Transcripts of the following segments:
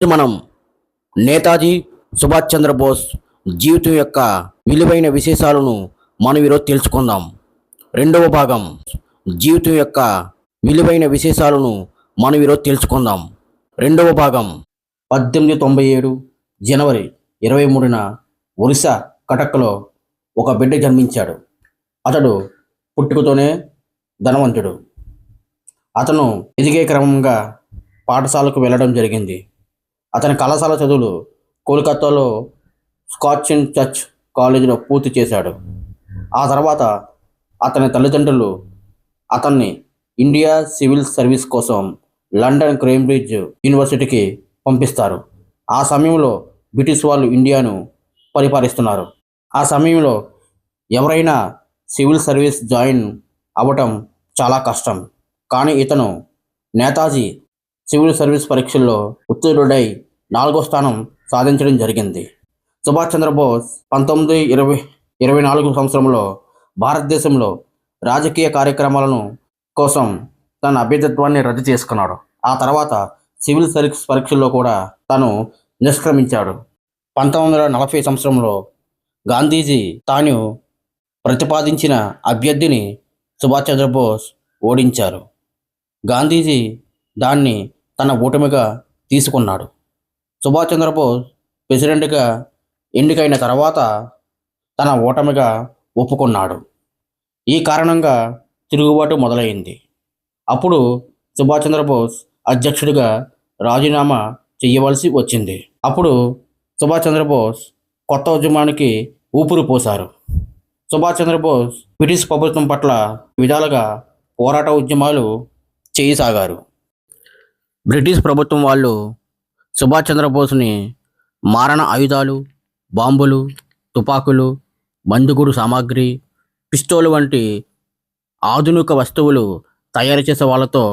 మనం నేతాజీ సుభాష్ చంద్రబోస్ జీవితం యొక్క విలువైన విశేషాలను మనం ఈరోజు తెలుసుకుందాం. రెండవ భాగం జీవితం యొక్క విలువైన విశేషాలను మనం ఈరోజు తెలుసుకుందాం. రెండవ భాగం 1897 జనవరి 23న ఒరిస్సా కటక్లో ఒక బిడ్డ జన్మించాడు. అతడు పుట్టుకతోనే ధనవంతుడు. అతను ఎదిగే క్రమంగా పాఠశాలకు వెళ్ళడం జరిగింది. అతని కళాశాల చదువులు కోల్కతాలో స్కాచ్ అండ్ చర్చ్ కాలేజీలో పూర్తి చేశాడు. ఆ తర్వాత అతని తల్లిదండ్రులు అతన్ని ఇండియా సివిల్ సర్వీస్ కోసం లండన్ కేంబ్రిడ్జ్ యూనివర్సిటీకి పంపిస్తారు. ఆ సమయంలో బ్రిటిష్ వాళ్ళు ఇండియాను పరిపాలిస్తున్నారు. ఆ సమయంలో ఎవరైనా సివిల్ సర్వీస్ జాయిన్ అవ్వటం చాలా కష్టం. కానీ ఇతను నేతాజీ సివిల్ సర్వీస్ పరీక్షల్లో ఉత్తీర్ణుడై 4వ స్థానం సాధించడం జరిగింది. సుభాష్ చంద్రబోస్ 1924 సంవత్సరంలో భారతదేశంలో రాజకీయ కార్యక్రమాలను కోసం తన అభ్యర్థిత్వాన్ని రద్దు చేసుకున్నాడు. ఆ తర్వాత సివిల్ సర్వీస్ పరీక్షల్లో కూడా తను నిష్క్రమించాడు. 1940 సంవత్సరంలో గాంధీజీ తాను ప్రతిపాదించిన అభ్యర్థిని సుభాష్ చంద్రబోస్ ఓడించారు. గాంధీజీ దాన్ని తన ఓటమిగా తీసుకున్నాడు. సుభాష్ చంద్రబోస్ ప్రెసిడెంట్గా ఎన్నికైన తర్వాత తన ఓటమిగా ఒప్పుకున్నాడు. ఈ కారణంగా తిరుగుబాటు మొదలైంది. అప్పుడు సుభాష్ చంద్రబోస్ అధ్యక్షుడిగా రాజీనామా చేయవలసి వచ్చింది. అప్పుడు సుభాష్ చంద్రబోస్ కొత్త ఉద్యమానికి ఊపిరి పోశారు. సుభాష్ చంద్రబోస్ బ్రిటిష్ ప్రభుత్వం పట్ల విధాలుగా పోరాట ఉద్యమాలు చేయసాగారు. బ్రిటిష్ ప్రభుత్వం వాళ్ళు సుభాష్ చంద్రబోస్ని మారణ ఆయుధాలు, బాంబులు, తుపాకులు, మందుగుడు సామాగ్రి, పిస్తోలు వంటి ఆధునిక వస్తువులు తయారు చేసే వాళ్ళతో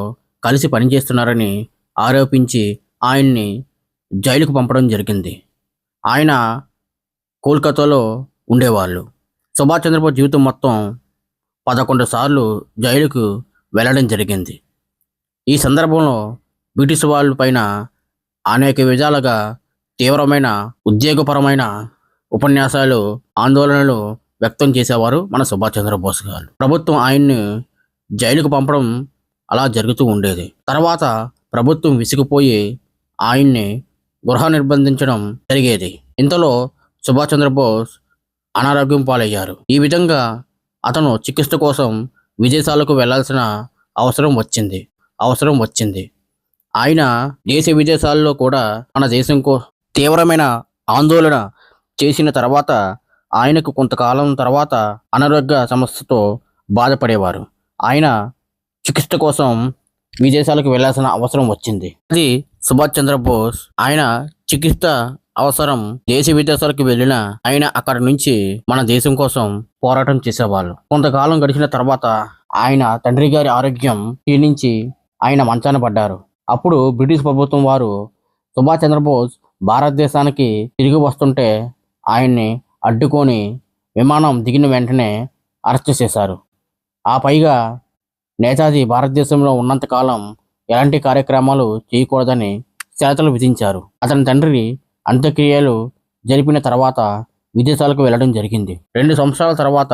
కలిసి పనిచేస్తున్నారని ఆరోపించి ఆయన్ని జైలుకు పంపడం జరిగింది. ఆయన కోల్కతాలో ఉండేవాళ్ళు. సుభాష్ చంద్రబోస్ జీవితం మొత్తం 11 సార్లు జైలుకు వెళ్ళడం జరిగింది. ఈ సందర్భంలో బ్రిటిష్ వాళ్ళ పైన అనేక విధాలుగా తీవ్రమైన ఉద్యోగపరమైన ఉపన్యాసాలు, ఆందోళనలు వ్యక్తం చేసేవారు మన సుభాష్ చంద్రబోస్ గారు. ప్రభుత్వం ఆయన్ని జైలుకు పంపడం అలా జరుగుతూ ఉండేది. తర్వాత ప్రభుత్వం విసిగిపోయి ఆయన్ని గృహ నిర్బంధించడం జరిగేది. ఇంతలో సుభాష్ చంద్రబోస్ అనారోగ్యం పాలయ్యారు. ఈ విధంగా అతను చికిత్స కోసం విదేశాలకు వెళ్లాల్సిన అవసరం వచ్చింది. ఆయన దేశ విదేశాల్లో కూడా మన దేశం తీవ్రమైన ఆందోళన చేసిన తర్వాత ఆయనకు కొంతకాలం తర్వాత అనారోగ్య సమస్యతో బాధపడేవారు. ఆయన చికిత్స కోసం విదేశాలకు వెళ్లాల్సిన అవసరం వచ్చింది. అది సుభాష్ చంద్రబోస్ ఆయన చికిత్స అవసరం దేశ విదేశాలకు వెళ్ళిన ఆయన అక్కడి నుంచి మన దేశం కోసం పోరాటం చేసేవాళ్ళు. కొంతకాలం గడిచిన తర్వాత ఆయన తండ్రి గారి ఆరోగ్యం క్షీణించి ఆయన మంచాన పడ్డారు. అప్పుడు బ్రిటిష్ ప్రభుత్వం వారు సుభాష్ చంద్రబోస్ భారతదేశానికి తిరిగి వస్తుంటే ఆయన్ని అడ్డుకొని విమానం దిగిన వెంటనే అరెస్ట్ చేశారు. ఆ పైగా నేతాజీ భారతదేశంలో ఉన్నంతకాలం ఎలాంటి కార్యక్రమాలు చేయకూడదని షరతులు విధించారు. అతని తండ్రి అంత్యక్రియలు జరిపిన తర్వాత విదేశాలకు వెళ్ళడం జరిగింది. 2 సంవత్సరాల తర్వాత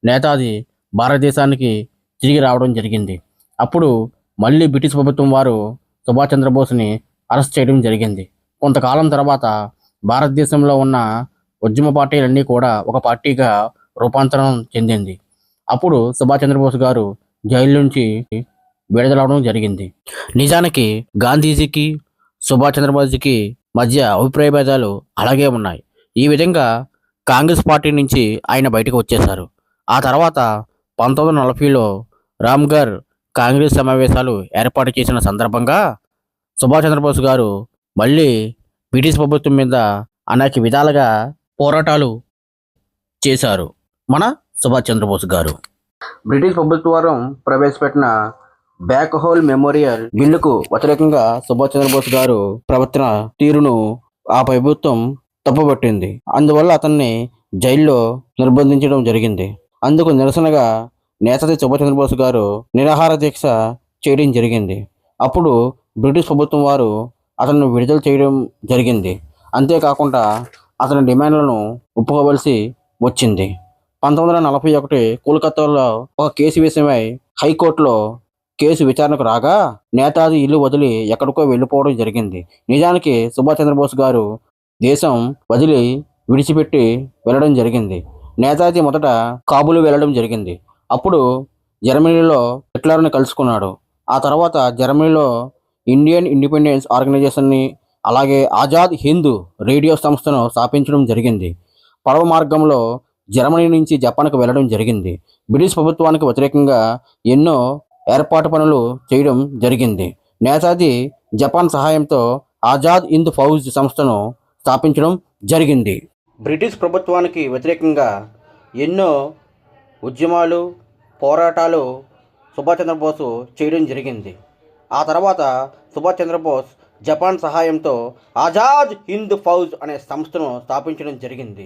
నేతాజీ భారతదేశానికి తిరిగి రావడం జరిగింది. అప్పుడు మళ్ళీ బ్రిటిష్ ప్రభుత్వం వారు సుభాష్ చంద్రబోస్ని అరెస్ట్ చేయడం జరిగింది. కొంతకాలం తర్వాత భారతదేశంలో ఉన్న ఉద్యమ పార్టీలన్నీ కూడా ఒక పార్టీగా రూపాంతరం చెందింది. అప్పుడు సుభాష్ చంద్రబోస్ గారు జైలు నుంచి విడుదలవడం జరిగింది. నిజానికి గాంధీజీకి సుభాష్ చంద్రబోస్కి మధ్య అభిప్రాయ భేదాలు అలాగే ఉన్నాయి. ఈ విధంగా కాంగ్రెస్ పార్టీ నుంచి ఆయన బయటకు వచ్చేశారు. ఆ తర్వాత 1940లో రామ్ఘర్ కాంగ్రెస్ సమావేశాలు ఏర్పాటు చేసిన సందర్భంగా సుభాష్ చంద్రబోస్ గారు మళ్ళీ బ్రిటిష్ ప్రభుత్వం మీద అనేక విధాలుగా పోరాటాలు చేశారు. మన సుభాష్ చంద్రబోస్ గారు బ్రిటిష్ ప్రభుత్వం ప్రవేశపెట్టిన బ్యాక్ హోల్ మెమోరియల్ బిల్లుకు వ్యతిరేకంగా సుభాష్ చంద్రబోస్ గారు ప్రవర్తన తీరును ఆ ప్రభుత్వం తప్పుపట్టింది. అందువల్ల అతన్ని జైల్లో నిర్బంధించడం జరిగింది. అందుకు నిరసనగా నేతాజీ సుభాష్ చంద్రబోస్ గారు నిరాహార దీక్ష చేయడం జరిగింది. అప్పుడు బ్రిటిష్ ప్రభుత్వం వారు అతను విడుదల చేయడం జరిగింది. అంతేకాకుండా అతని డిమాండ్లను ఒప్పుకోవలసి వచ్చింది. 1941 కోల్కతాలో ఒక కేసు విషయమై హైకోర్టులో కేసు విచారణకు రాగా నేతాజీ ఇల్లు వదిలి ఎక్కడికో వెళ్ళిపోవడం జరిగింది. నిజానికి సుభాష్ చంద్రబోస్ గారు దేశం వదిలి విడిచిపెట్టి వెళ్ళడం జరిగింది. నేతాజీ మొదట కాబూలు వెళ్ళడం జరిగింది. అప్పుడు జర్మనీలో హిట్లర్ని కలుసుకున్నాడు. ఆ తర్వాత జర్మనీలో ఇండియన్ ఇండిపెండెన్స్ ఆర్గనైజేషన్ని, అలాగే ఆజాద్ హింద్ రేడియో సంస్థను స్థాపించడం జరిగింది. పడవ మార్గంలో జర్మనీ నుంచి జపాన్కు వెళ్ళడం జరిగింది. బ్రిటిష్ ప్రభుత్వానికి వ్యతిరేకంగా ఎన్నో ఏర్పాటు పనులు చేయడం జరిగింది. నేతాజీ జపాన్ సహాయంతో ఆజాద్ హింద్ ఫౌజ్ సంస్థను స్థాపించడం జరిగింది. బ్రిటిష్ ప్రభుత్వానికి వ్యతిరేకంగా ఎన్నో ఉద్యమాలు, పోరాటాలు సుభాష్ చంద్రబోస్ చేయడం జరిగింది. ఆ తర్వాత సుభాష్ చంద్రబోస్ జపాన్ సహాయంతో ఆజాద్ హింద్ ఫౌజ్ అనే సంస్థను స్థాపించడం జరిగింది.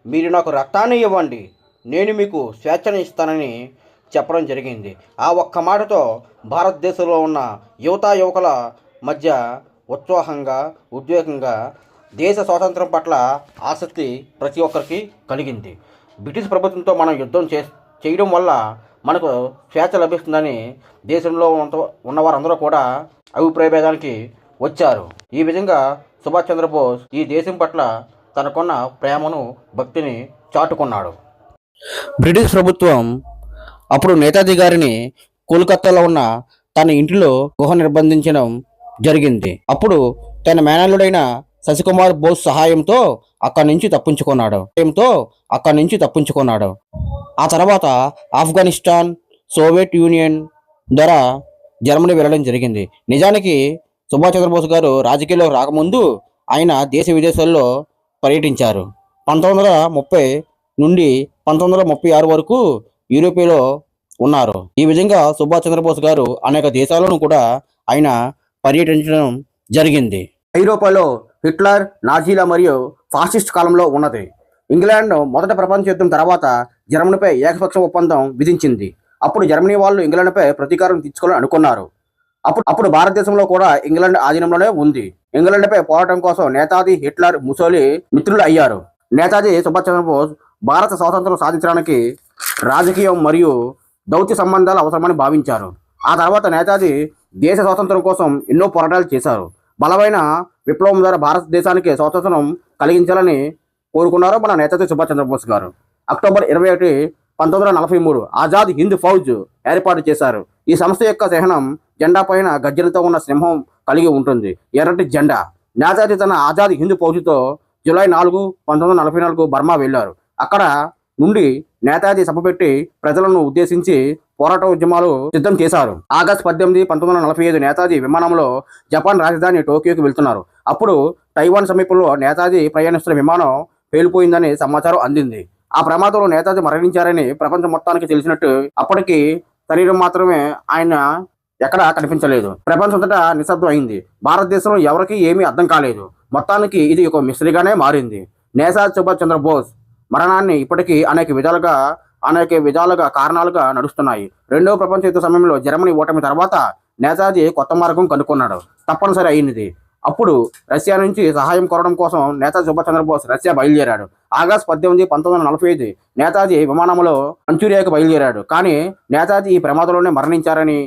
మీరు నాకు రక్తాన్ని ఇవ్వండి, నేను మీకు స్వేచ్ఛను ఇస్తానని చెప్పడం జరిగింది. ఆ ఒక్క మాటతో భారతదేశంలో ఉన్న యువకుల మధ్య ఉత్సాహంగా, ఉద్వేగంగా దేశ స్వాతంత్రం పట్ల ఆసక్తి ప్రతి ఒక్కరికి కలిగింది. బ్రిటిష్ ప్రభుత్వంతో మనం యుద్ధం చేయడం వల్ల మనకు స్వేచ్ఛ లభిస్తుందని దేశంలో ఉన్నవారందరూ కూడా అభిప్రాయభేదానికి వచ్చారు. ఈ విధంగా సుభాష్ చంద్రబోస్ ఈ దేశం పట్ల తనకున్న ప్రేమను, భక్తిని చాటుకున్నాడు. బ్రిటిష్ ప్రభుత్వం అప్పుడు నేతాజీ గారిని కోల్కతాలో ఉన్న తన ఇంటిలో గుహ నిర్బంధించడం జరిగింది. అప్పుడు తన మేనల్లుడైన శశికుమార్ బోస్ సహాయంతో అక్కడి నుంచి తప్పించుకున్నాడు. ఆ తర్వాత ఆఫ్ఘనిస్తాన్, సోవియట్ యూనియన్ ద్వారా జర్మనీ వెళ్ళడం జరిగింది. నిజానికి సుభాష్ చంద్రబోస్ గారు రాజకీయాల్లోకి రాకముందు ఆయన దేశ విదేశాల్లో పర్యటించారు. 1930 నుండి 1936 వరకు యూరోపియాలో ఉన్నారు. ఈ విధంగా సుభాష్ చంద్రబోస్ గారు అనేక దేశాలను కూడా ఆయన పర్యటించడం జరిగింది. ఐరోపాలో హిట్లర్, నాజీల మరియు ఫాసిస్ట్ కాలంలో ఉన్నది. ఇంగ్లాండ్ మొదటి ప్రపంచ యుద్ధం తర్వాత జర్మనీపై ఏకపక్ష ఒప్పందం విధించింది. అప్పుడు జర్మనీ వాళ్ళు ఇంగ్లాండ్పై ప్రతీకారం తీర్చుకోవాలని అనుకున్నారు. అప్పుడు భారతదేశంలో కూడా ఇంగ్లాండ్ ఆధీనంలోనే ఉంది. ఇంగ్లాండ్పై పోరాటం కోసం నేతాజీ, హిట్లర్, ముసోలి మిత్రులు అయ్యారు. నేతాజీ సుభాష్ చంద్రబోస్ భారత స్వాతంత్రం సాధించడానికి రాజకీయం మరియు దౌత్య సంబంధాలు అవసరమని భావించారు. ఆ తర్వాత నేతాజీ దేశ స్వాతంత్రం కోసం ఎన్నో పోరాటాలు చేశారు. బలమైన విప్లవం ద్వారా భారతదేశానికి స్వాతంత్రం కలిగించాలని కోరుకున్నారు మన నేతాజీ సుభాష్ చంద్రబోస్ గారు. అక్టోబర్ 21, 1943 ఆజాద్ హింద్ ఫౌజ్ ఏర్పాటు చేశారు. ఈ సంస్థ యొక్క చిహ్నం జెండా పైన గజ్జలతో ఉన్న సింహం కలిగి ఉంటుంది, ఎర్రటి జెండా. నేతాజీ తన ఆజాద్ హింద్ ఫౌజ్తో జూలై 4, 1944 బర్మా వెళ్లారు. అక్కడ నుండి నేతాజీ సభ పెట్టి ప్రజలను ఉద్దేశించి పోరాట ఉద్యమాలు సిద్ధం చేశారు. ఆగస్టు 18, 1945 నేతాజీ విమానంలో జపాన్ రాజధాని టోక్యోకి వెళ్తున్నారు. అప్పుడు తైవాన్ సమీపంలో నేతాజీ ప్రయాణిస్తున్న విమానం పేలిపోయిందని సమాచారం అందింది. ఆ ప్రమాదంలో నేతాజీ మరణించారని ప్రపంచం మొత్తానికి తెలిసినట్టు అప్పటికి శరీరం మాత్రమే ఆయన ఎక్కడా కనిపించలేదు. ప్రపంచమంతటా నిశ్శబ్దం అయింది. భారతదేశంలో ఎవరికీ ఏమీ అర్థం కాలేదు. మొత్తానికి ఇది ఒక మిస్టరీగానే మారింది. నేతాజీ సుభాష్ చంద్రబోస్ మరణాన్ని ఇప్పటికీ అనేక విధాలుగా కారణాలుగా నడుస్తున్నాయి. రెండవ ప్రపంచ యుద్ధ సమయంలో జర్మనీ ఓటమి తర్వాత నేతాజీ కొత్త మార్గం కనుక్కున్నాడు. తప్పనిసరి అయింది. అప్పుడు రష్యా నుంచి సహాయం కోరడం కోసం నేతాజీ సుభాష్ చంద్రబోస్ రష్యా బయలుదేరాడు. ఆగస్టు 18, 1945 నేతాజీ విమానంలో మంచూరియాకు బయలుదేరాడు. కానీ నేతాజీ ఈ ప్రమాదంలోనే మరణించారని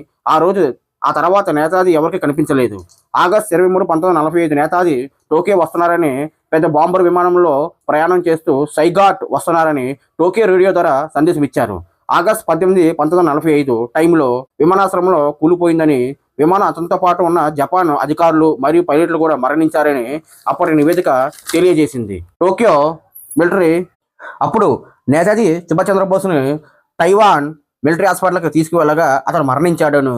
ఆ తర్వాత నేతాజీ ఎవరికి కనిపించలేదు. ఆగస్టు 23, 1945 నేతాజీ టోక్యో వస్తున్నారని పెద్ద బాంబర్ విమానంలో ప్రయాణం చేస్తూ సైగాట్ వస్తున్నారని టోక్యో రేడియో ద్వారా సందేశం ఇచ్చారు. ఆగస్టు 18, 1945 టైంలో విమానాశ్రయంలో కూలిపోయిందని, విమానం అతనితో పాటు ఉన్న జపాన్ అధికారులు మరియు పైలట్లు కూడా మరణించారని అప్పటి నివేదిక తెలియజేసింది. టోక్యో మిలిటరీ అప్పుడు నేతాజీ సుభాష్ చంద్రబోస్ను తైవాన్ మిలిటరీ హాస్పిటల్కి తీసుకువెళ్ళగా అతను మరణించాడను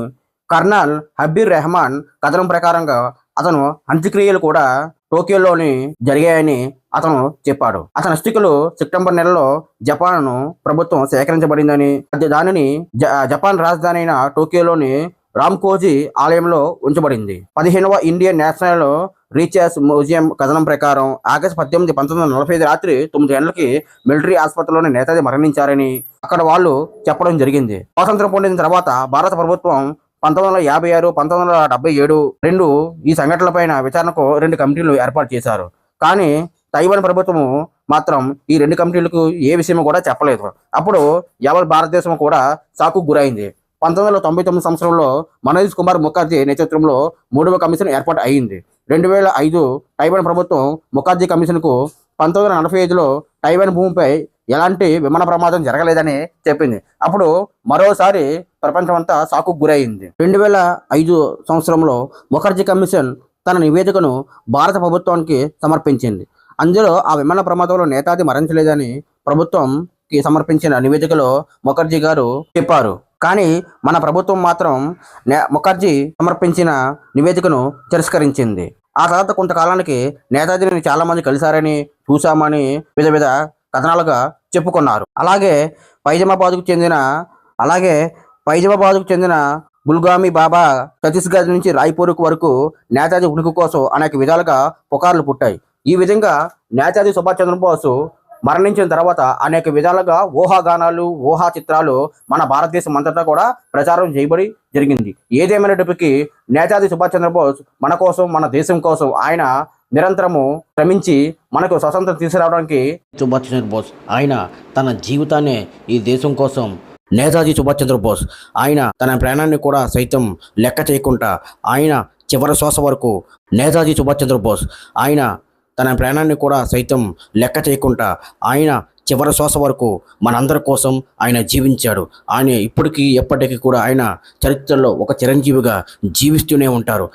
కర్నల్ హబీర్ రెహమాన్ కథనం ప్రకారంగా అతను అంత్యక్రియలు కూడా టోక్యోలోని జరిగాయని అతను చెప్పాడు. అతని అస్థికలు సెప్టెంబర్ నెలలో జపాన్ ప్రభుత్వం సేకరించబడిందని, దానిని జపాన్ రాజధాని అయిన టోక్యోలోని రామ్కోజీ ఆలయంలో ఉంచబడింది. 15వ ఇండియన్ నేషనల్ రీసెర్చ్ మ్యూజియం కథనం ప్రకారం ఆగస్టు 18, 1945 రాత్రి 9 గంటలకి మిలిటరీ ఆసుపత్రిలోని నేతాజీ మరణించారని అక్కడ వాళ్ళు చెప్పడం జరిగింది. స్వాతంత్రం పొందిన తర్వాత భారత ప్రభుత్వం 1956, 1977 ఈ సంఘటనలపైన విచారణకు 2 కమిటీలు ఏర్పాటు చేశారు. కానీ తైవాన్ ప్రభుత్వము మాత్రం ఈ 2 కమిటీలకు ఏ విషయం కూడా చెప్పలేదు. అప్పుడు యావత్ భారతదేశం కూడా షాక్కు గురైంది. 1999 సంవత్సరంలో మనోజ్ కుమార్ ముఖర్జీ నేతృత్వంలో 3వ కమిషన్ ఏర్పాటు అయింది. 2005 తైవాన్ ప్రభుత్వం ముఖర్జీ కమిషన్కు 1945లో తైవాన్ భూమిపై ఎలాంటి విమాన ప్రమాదం జరగలేదని చెప్పింది. అప్పుడు మరోసారి ప్రపంచమంతా షాక్కు గురైంది. 2005 సంవత్సరంలో ముఖర్జీ కమిషన్ తన నివేదికను భారత ప్రభుత్వానికి సమర్పించింది. అందులో ఆ విమాన ప్రమాదంలో నేతాజీ మరణించలేదని ప్రభుత్వంకి సమర్పించిన నివేదికలో ముఖర్జీ గారు చెప్పారు. కానీ మన ప్రభుత్వం మాత్రం ముఖర్జీ సమర్పించిన నివేదికను తిరస్కరించింది. ఆ తర్వాత కొంతకాలానికి నేతాజీని చాలామంది కలిశారని, చూశామని వివిధ కథనాలుగా చెప్పుకున్నారు. అలాగే ఫైజాబాద్కు చెందిన గుల్గామి బాబా ఛత్తీస్గఢ్ నుంచి రాయ్పూర్కు వరకు నేతాజీ ఉనికి కోసం అనేక విధాలుగా పుకార్లు పుట్టాయి. ఈ విధంగా నేతాజీ సుభాష్ చంద్రబోస్ మరణించిన తర్వాత అనేక విధాలుగా ఊహాగానాలు, ఊహా చిత్రాలు మన భారతదేశం అంతటా కూడా ప్రచారం చేయబడి జరిగింది. ఏదేమైనప్పటికీ నేతాజీ సుభాష్ చంద్రబోస్ మన కోసం, మన దేశం కోసం ఆయన నిరంతరము శ్రమించి మనకు స్వతంత్రం తీసుకురావడానికి సుభాష్ చంద్రబోస్ ఆయన తన జీవితాన్ని ఈ దేశం కోసం నేతాజీ సుభాష్ చంద్రబోస్ ఆయన తన ప్రాణాన్ని కూడా సైతం లెక్క చేయకుండా ఆయన చివరి శ్వాస వరకు నేతాజీ సుభాష్ చంద్రబోస్ ఆయన తన ప్రాణాన్ని కూడా సైతం లెక్క చేయకుండా ఆయన చివరి శ్వాస వరకు మనందరి కోసం ఆయన జీవించాడు. ఆయన ఇప్పటికీ ఎప్పటికీ కూడా ఆయన చరిత్రలో ఒక చిరంజీవిగా జీవిస్తూనే ఉంటారు.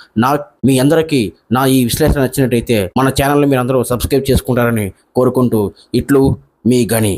మీ అందరికీ నా ఈ విశ్లేషణ నచ్చినట్టయితే మన ఛానల్ని మీరు అందరూ సబ్స్క్రైబ్ చేసుకుంటారని కోరుకుంటూ ఇట్లు మీ గని.